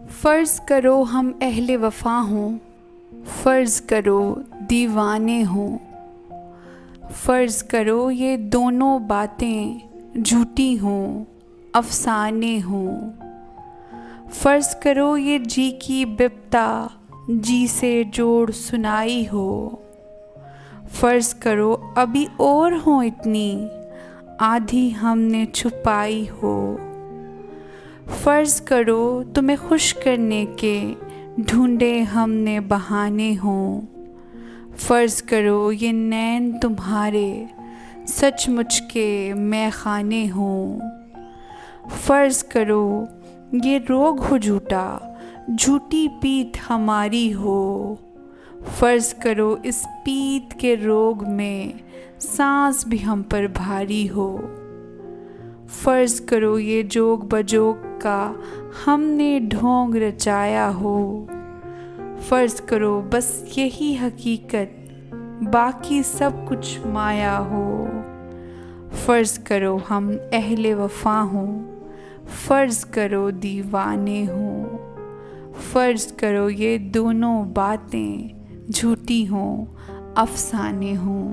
फ़र्ज़ करो हम अहले वफ़ा हों, फ़र्ज़ करो दीवाने हों। फ़र्ज़ करो ये दोनों बातें झूठी हों, अफ़साने हों। फ़र्ज़ करो ये जी की बिप्ता जी से जोड़ सुनाई हो। फ़र्ज़ करो अभी और हो इतनी आधी हमने छुपाई हो। फ़र्ज़ करो तुम्हें खुश करने के ढूंढे हमने बहाने हों। फ़र्ज़ करो ये नैन तुम्हारे सचमुच के मैख़ाने हों। फ़र्ज़ करो ये रोग हो झूठा, झूठी पीठ हमारी हो। फ़र्ज़ करो इस पीठ के रोग में सांस भी हम पर भारी हो। फ़र्ज़ करो ये जोग बजोग का हमने ढोंग रचाया हो। फ़र्ज़ करो बस यही हकीकत बाकी सब कुछ माया हो। फ़र्ज़ करो हम अहले वफ़ा हों, फ़र्ज़ करो दीवाने हों। फ़र्ज़ करो ये दोनों बातें झूठी हों, अफ़साने हों।